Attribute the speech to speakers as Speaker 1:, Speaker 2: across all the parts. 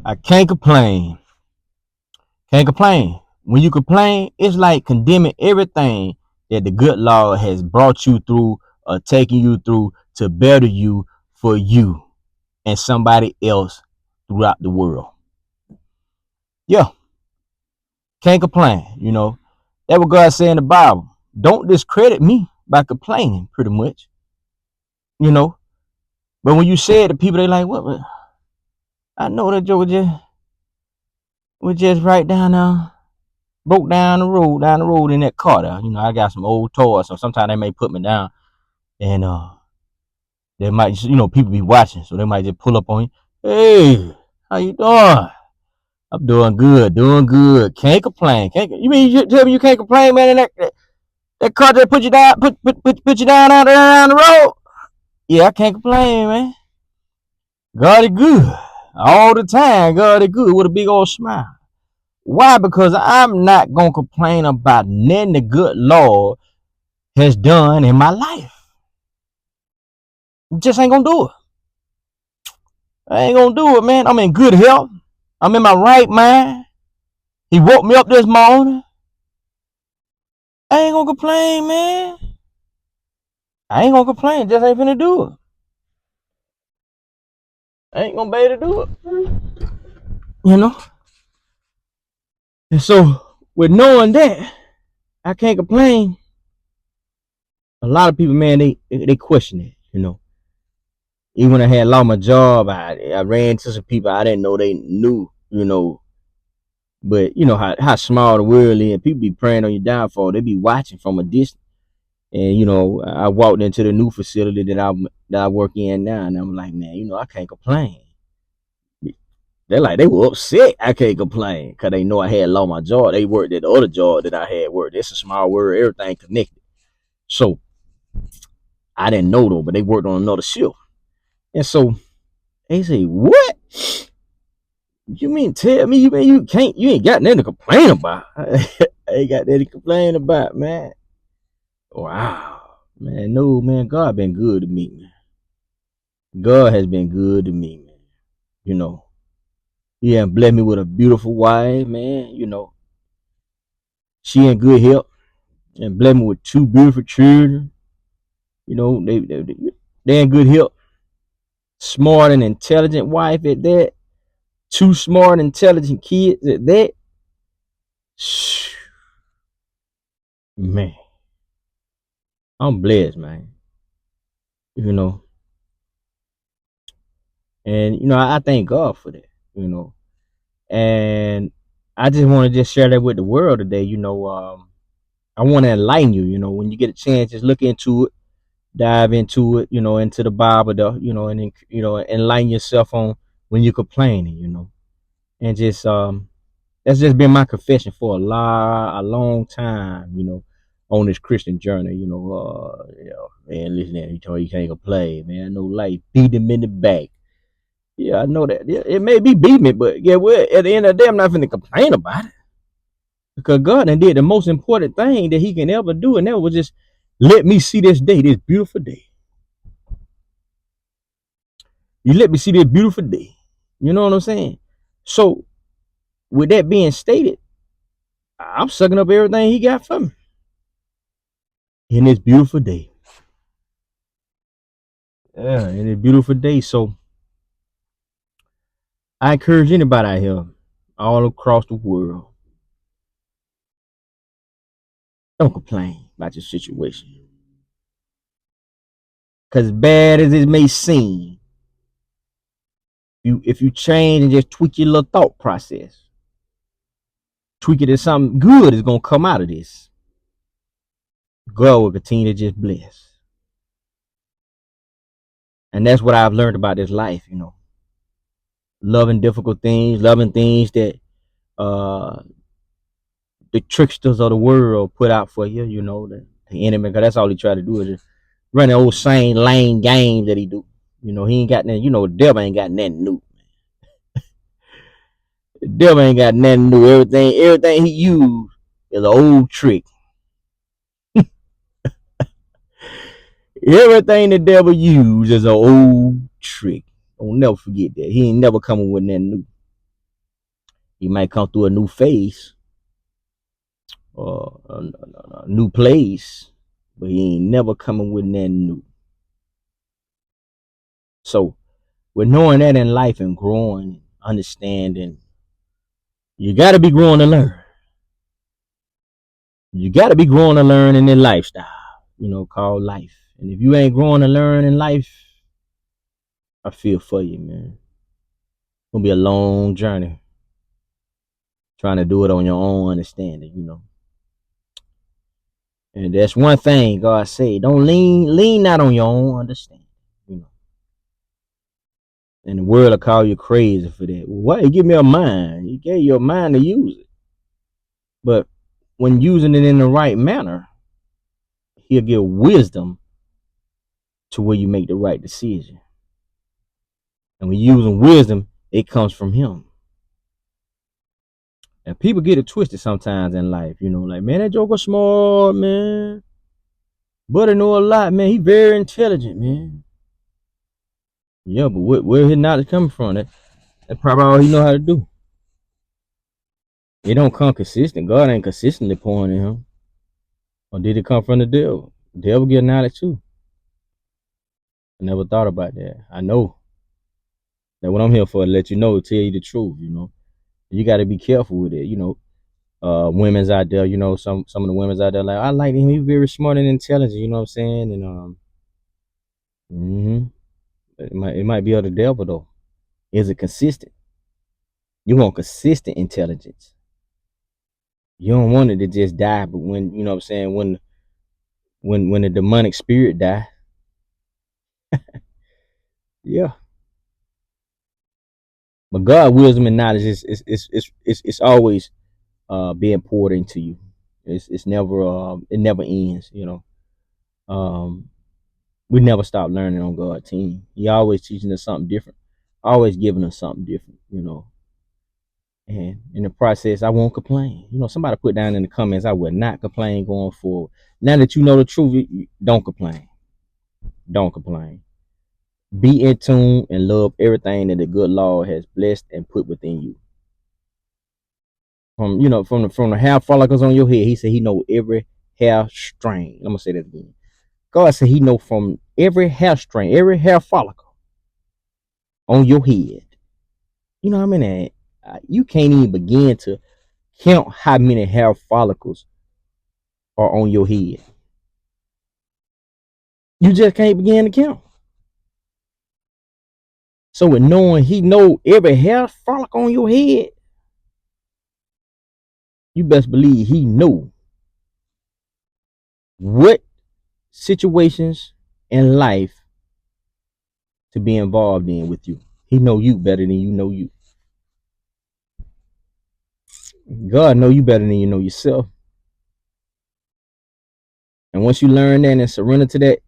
Speaker 1: I can't complain. Can't complain. When you complain, it's like condemning everything that the good Lord has brought you through or taken you through to better you for you and somebody else throughout the world. Yeah, can't complain. That's what God said in the Bible. Don't discredit me by complaining, pretty much. You know, but when you say it to people, they like, what? I know that Joe was just right down there, broke down the road in that car there. I got some old toys, so sometimes they may put me down, and they might, people be watching, so they might just pull up on you. Hey, how you doing? I'm doing good, doing good. Can't complain. You mean you tell me you can't complain, man? And that car that put you down, put you down out there down the road. Yeah, I can't complain, man. God is good all the time. God is good with a big old smile. Why? Because I'm not gonna complain about nothing the good Lord has done in my life. Just ain't gonna do it. I ain't gonna do it, man. I'm in good health. I'm in my right mind. He woke me up this morning. I ain't gonna complain, man. I ain't gonna complain. Just ain't finna do it. I ain't gonna be able to do it. You know? And so, with knowing that, I can't complain. A lot of people, man, they question it. Even when I had lost my job, I ran into some people I didn't know they knew. But you know how small the world is. People be praying on your downfall. They be watching from a distance. And I walked into the new facility that I work in now, and I'm like, man, I can't complain. They're like, they were upset. I can't complain because they know I had lost my job. They worked at the other job that I had worked. It's a small world, everything connected. So I didn't know though, but they worked on another shift. And so they say, what? You mean tell me you ain't got nothing to complain about? I ain't got nothing to complain about, man. Wow. Man, no, man, God been good to me, man. God has been good to me, man. He has blessed me with a beautiful wife, man. She in good health and blessed me with two beautiful children. They in good health. Smart and intelligent wife at that. Two smart, intelligent kids at that. Man, I'm blessed, man. You know, and I thank God for that. And I just want to just share that with the world today. I want to enlighten you. When you get a chance, just look into it, dive into it. Into the Bible, and then, enlighten yourself on when you're complaining. And just that's just been my confession for a long time. On this Christian journey. Man, listen, he told you can't complain, man. No life beat him in the back. Yeah, I know that. Yeah, it may be beating me, but yeah, well, at the end of the day, I'm not finna complain about it. Because God done did the most important thing that he can ever do, and that was just let me see this day, this beautiful day. You let me see this beautiful day. You know what I'm saying? So, with that being stated, I'm sucking up everything he got for me in this beautiful day. Yeah, in this beautiful day. So, I encourage anybody out here, all across the world, don't complain about your situation. Because bad as it may seem, if you change and just tweak your little thought process, tweak it to something good is gonna come out of this. God will continue to just bless. And that's what I've learned about this life, Loving difficult things, loving things that the tricksters of the world put out for you, the enemy, because that's all he try to do is just run the old same lame game that he do. He ain't got nothing, the devil ain't got nothing new. The devil ain't got nothing new. Everything he used is an old trick. Everything the devil used is an old trick. Don't never forget that. He ain't never coming with nothing new. He might come through a new phase or a new place, but he ain't never coming with nothing new. So with knowing that in life and growing, understanding, you got to be growing to learn. You got to be growing to learn in this lifestyle, called life. And if you ain't growing to learn in life, I feel for you, man. It's gonna be a long journey trying to do it on your own understanding. And that's one thing God say: don't lean not on your own understanding. And the world will call you crazy for that. Why? He give me a mind. He gave you a mind to use it. But when using it in the right manner, he'll give wisdom to where you make the right decision. And when you're using wisdom, it comes from him. And people get it twisted sometimes in life, like, man, that joker smart, man. Buddy know a lot, man. He very intelligent, man. Yeah, but where his knowledge coming from? That's probably all he know how to do. It don't come consistent. God ain't consistently pouring in him. Or did it come from the devil? The devil get knowledge too. I never thought about that. I know that what I'm here for, to let you know, to tell you the truth. You got to be careful with it. Women's out there. Some of the women's out there like, I like him. He's very smart and intelligent. You know what I'm saying? And it might be of the devil though. Is it consistent? You want consistent intelligence. You don't want it to just die, but when you know what I'm saying, when the demonic spirit die, yeah. But God wisdom and knowledge is always being poured into you. It's never it never ends. We never stop learning on God's team. He always teaching us something different, always giving us something different. And in the process, I won't complain. Somebody put down in the comments, I will not complain going forward. Now that you know the truth, don't complain. Don't complain. Be in tune and love everything that the good Lord has blessed and put within you. From the hair follicles on your head, he said he know every hair string. I'm gonna say that again. God said he know from every hair string, every hair follicle on your head. You know how many? You can't even begin to count how many hair follicles are on your head. You just can't begin to count. So with knowing he know every hair follicle on your head, you best believe he know what situations in life to be involved in with you. He know you better than you know you. God know you better than you know yourself. And once you learn that and surrender to that,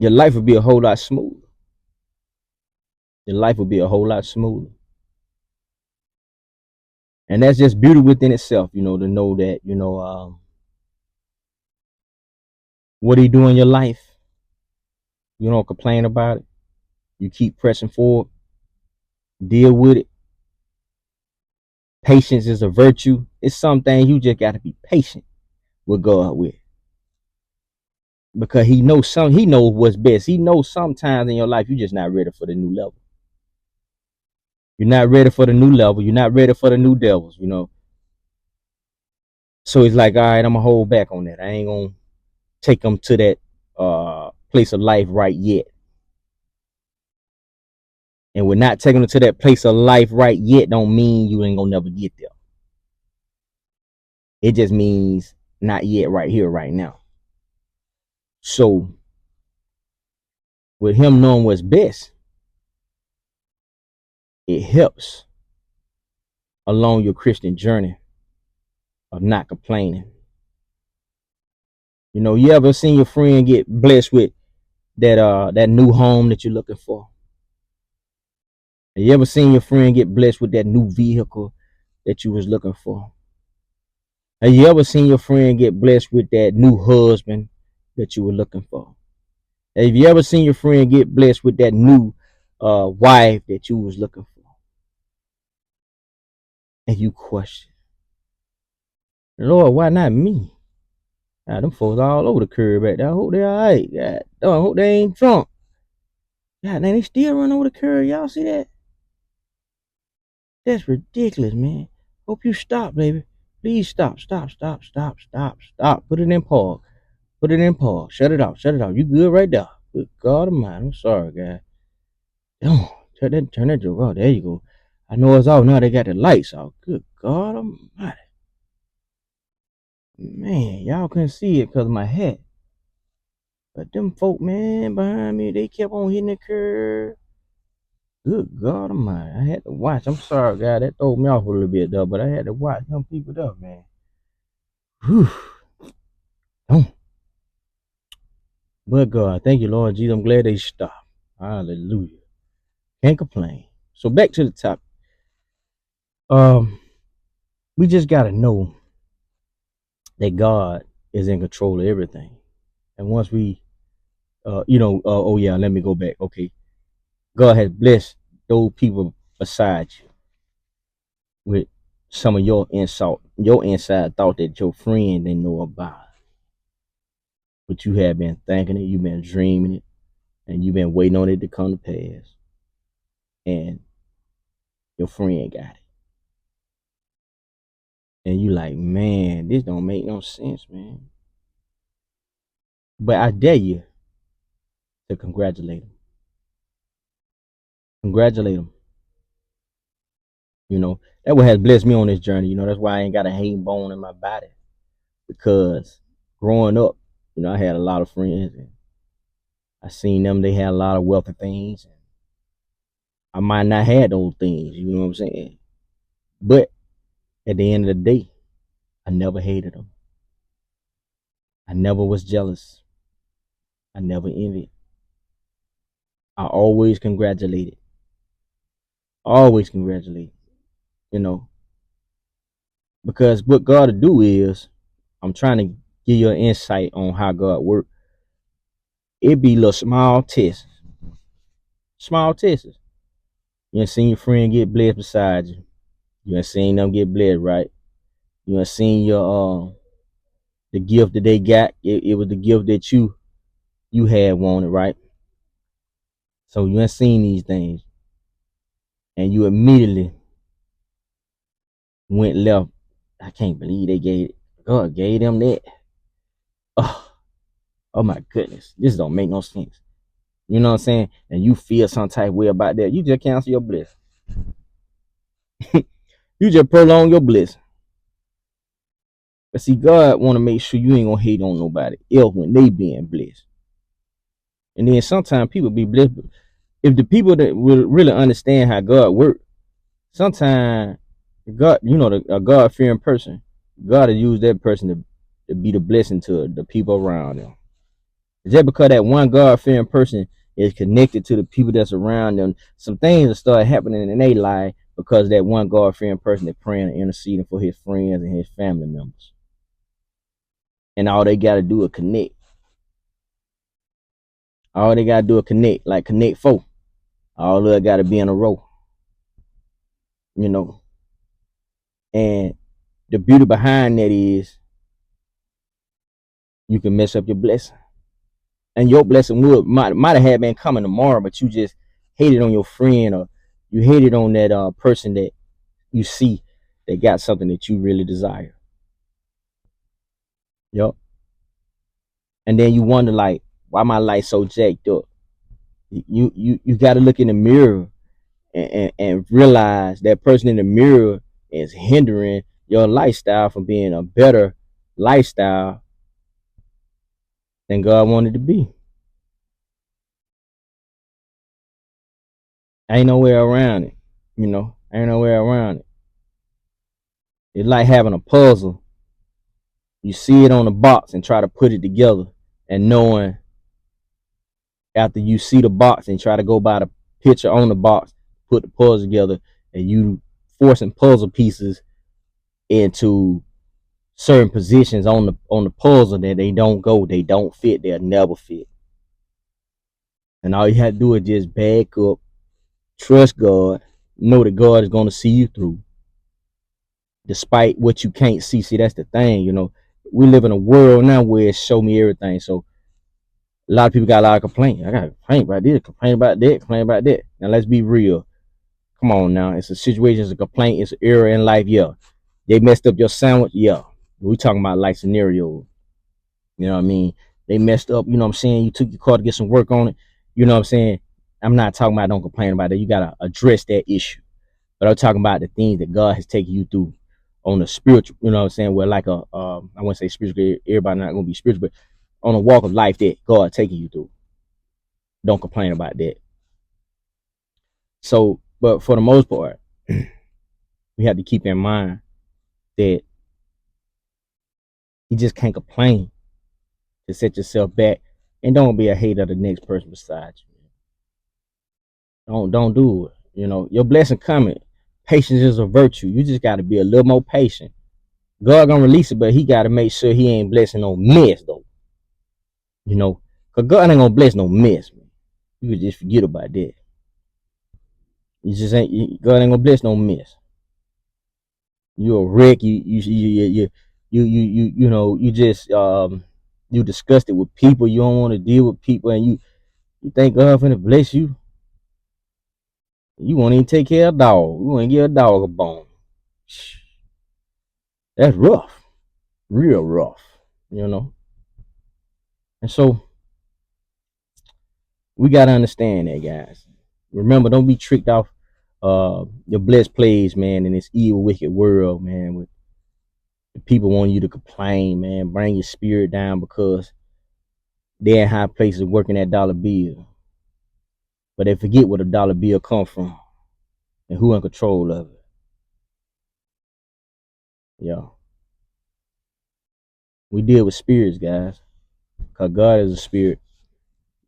Speaker 1: your life will be a whole lot smoother. Your life will be a whole lot smoother. And that's just beauty within itself, to know that, what he do in your life, you don't complain about it. You keep pressing forward, deal with it. Patience is a virtue. It's something you just got to be patient with God with. Because he knows what's best. He knows sometimes in your life you're just not ready for the new level. You're not ready for the new level. You're not ready for the new devils, So it's like, all right, I'm gonna hold back on that. I ain't gonna take them to that place of life right yet. And we're not taking them to that place of life right yet don't mean you ain't gonna never get there. It just means not yet, right here, right now. So with him knowing what's best, it helps along your Christian journey of not complaining. You ever seen your friend get blessed with that new home that you're looking for? Have you ever seen your friend get blessed with that new vehicle that you was looking for? Have you ever seen your friend get blessed with that new husband that you were looking for? Have you ever seen your friend get blessed with that new wife that you was looking for? and you question, Lord, why not me? Them folks all over the curb back there. I hope they all right. God, I hope they ain't drunk. God, they still run over the curb. Y'all see that? That's ridiculous, man. Hope you stop, baby. Please stop. Put it in park. Put it in park. Shut it off. You good right there. Good God Almighty. I'm sorry, guys. Oh, turn that joke off. There you go. I know it's off now. They got the lights off. Good God Almighty. Man, y'all couldn't see it because of my hat. But them folk, man, behind me, they kept on hitting the curb. Good God Almighty. I had to watch. I'm sorry, guys. That threw me off a little bit, though. But I had to watch them people, though, man. Whew. Oh. But God, thank you, Lord Jesus. I'm glad they stopped. Hallelujah. Can't complain. So back to the topic. We just gotta know that God is in control of everything. And once we oh yeah, let me go back. Okay. God has blessed those people beside you with some of your inside thought that your friend didn't know about. But you have been thinking it, you've been dreaming it, and you've been waiting on it to come to pass. And your friend got it. And you like, man, this don't make no sense, man. But I dare you to congratulate them. Congratulate them. You know, that what has blessed me on this journey. You know, that's why I ain't got a hate bone in my body. Because growing up, you know, I had a lot of friends and I seen them, they had a lot of wealthy things. And I might not have those things, you know what I'm saying? But at the end of the day, I never hated them. I never was jealous. I never envied. I always congratulated. Always congratulated. You know, because what God to do is, I'm trying to give you an insight on how God works. It be little small tests. Small tests. You ain't seen your friend get blessed beside you. You ain't seen them get blessed, right? You ain't seen your the gift that they got. It was the gift that you had wanted, right? So you ain't seen these things. And you immediately went left. I can't believe God gave them that. Oh my goodness. This don't make no sense. You know what I'm saying? And you feel some type of way about that. You just cancel your bliss. You just prolong your bliss. But see, God want to make sure you ain't gonna hate on nobody else when they being blessed. And then sometimes people be blessed. If the people that will really understand how God works, sometimes God, you know, a God fearing person, God will use that person to be the blessing to the people around them. Just because that one God fearing person is connected to the people that's around them, some things will start happening in their life because that one God fearing person is praying and interceding for his friends and his family members. And all they got to do is connect. All they got to do is connect, like connect four. All of it got to be in a row. You know. And the beauty behind that is you can mess up your blessing. And your blessing might have had been coming tomorrow, but you just hated on your friend or you hated on that person that you see that got something that you really desire. Yup. And then you wonder like, why my life so jacked up? You got to look in the mirror and realize that person in the mirror is hindering your lifestyle from being a better lifestyle than God wanted to be. Ain't no way around it. You know, ain't no way around it. It's like having a puzzle. You see it on the box and try to put it together, and knowing after you see the box and try to go by the picture on the box, put the puzzle together, and you forcing puzzle pieces into certain positions on the puzzle that they don't fit, they'll never fit. And all you have to do is just back up, trust God, know that God is going to see you through. despite what you can't see. See, that's the thing, you know. We live in a world now where it show me everything. So a lot of people got a lot of complaints. I got to complain about this, complain about that, complain about that. Now let's be real. Come on now. It's a situation, it's a complaint, it's an error in life. Yeah. They messed up your sandwich. Yeah. We talking about life scenarios. You know what I mean? They messed up, you know what I'm saying? You took your car to get some work on it. You know what I'm saying? I'm not talking about don't complain about it. You gotta address that issue. But I'm talking about the things that God has taken you through on the spiritual, you know what I'm saying? Where like I wouldn't say spiritual, everybody not gonna be spiritual, but on a walk of life that God taking you through. Don't complain about that. So, but for the most part, we have to keep in mind that you just can't complain to set yourself back, and don't be a hater of the next person beside you. Don't do it. You know, your blessing coming. Patience is a virtue. You just gotta be a little more patient. God gonna release it, but he gotta make sure he ain't blessing no mess though. You know, cause God ain't gonna bless no mess, man. You could just forget about that. You just ain't God ain't gonna bless no mess. You a wreck. You know you just you disgusted with people. You don't want to deal with people, and you think God finna bless you. You won't even take care of a dog. You want to give a dog a bone. That's rough, real rough. You know, and so we gotta understand that, guys. Remember, don't be tricked off your blessed plays, man, in this evil, wicked world, man. With the people want you to complain, man. Bring your spirit down because they're in high places working that dollar bill, but they forget where the dollar bill come from and who in control of it. Yeah, we deal with spirits, guys, cause God is a spirit.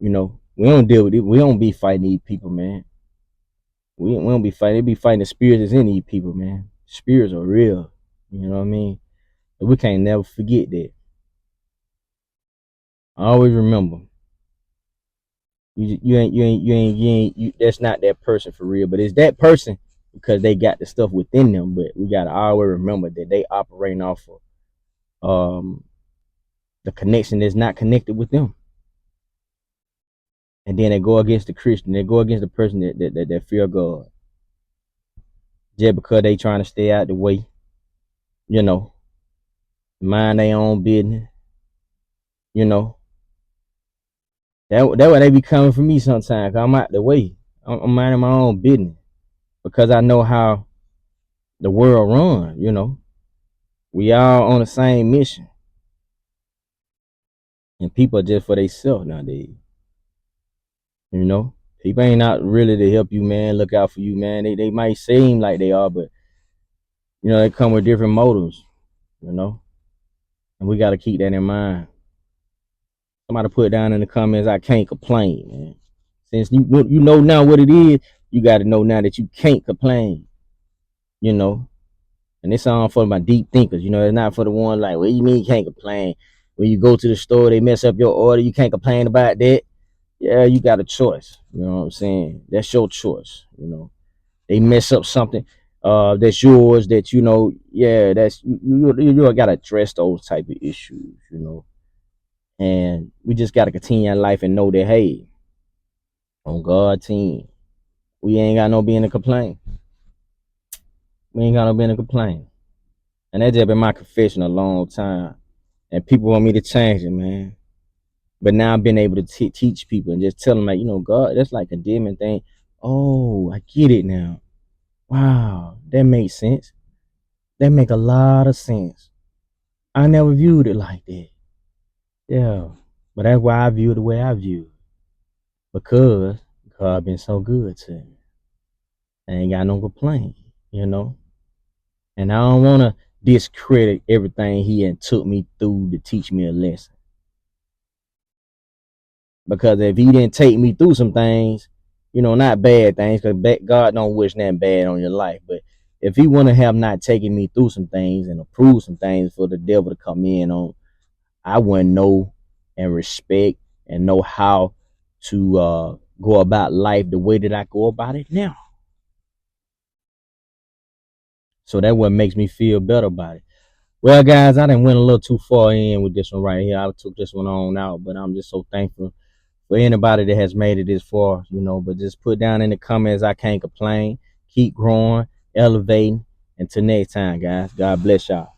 Speaker 1: You know, we don't deal with it. We don't be fighting these people, man. We don't be fighting. They be fighting the spirits that's in these people, man. Spirits are real. You know what I mean? And we can't never forget that. I always remember. That's not that person for real. But it's that person because they got the stuff within them. But we gotta always remember that they operating off of the connection that's not connected with them. And then they go against the Christian. They go against the person that fear God. Just because they trying to stay out the way, you know, mind their own business, you know. That why they be coming for me sometimes. 'Cause I'm out the way. I'm minding my own business because I know how the world run. You know, we all on the same mission, and people are just for themselves nowadays. You know, people ain't not really to help you, man. Look out for you, man. They might seem like they are, but you know they come with different motives. You know, and we got to keep that in mind. Somebody put down in the comments, I can't complain, man. Since you know now what it is, you got to know now that you can't complain. You know, and this song for my deep thinkers. You know, it's not for the one like, what do you mean you can't complain? When you go to the store, they mess up your order, you can't complain about that. Yeah, you got a choice. You know what I'm saying? That's your choice. You know, they mess up something that's yours that you know. Yeah, that's you got to address those type of issues. You know, and we just got to continue in life and know that hey, on God's team, we ain't got no being to complain. We ain't got no being to complain. And that's just been my confession a long time. And people want me to change it, man. But now I've been able to teach people and just tell them, like, you know, God, that's like a demon thing. Oh, I get it now. Wow, that makes sense. That make a lot of sense. I never viewed it like that. Yeah, but that's why I view it the way I view it because God been so good to me. I ain't got no complaint, you know. And I don't want to discredit everything He had took me through to teach me a lesson. Because if He didn't take me through some things, you know, not bad things, because God don't wish nothing bad on your life. But if He wouldn't have not taken me through some things and approved some things for the devil to come in on, I wouldn't know and respect and know how to go about life the way that I go about it now. So that what makes me feel better about it. Well, guys, I done went a little too far in with this one right here. I took this one on out, but I'm just so thankful for anybody that has made it this far, you know. But just put down in the comments, I can't complain. Keep growing, elevating. Until next time, guys. God bless y'all.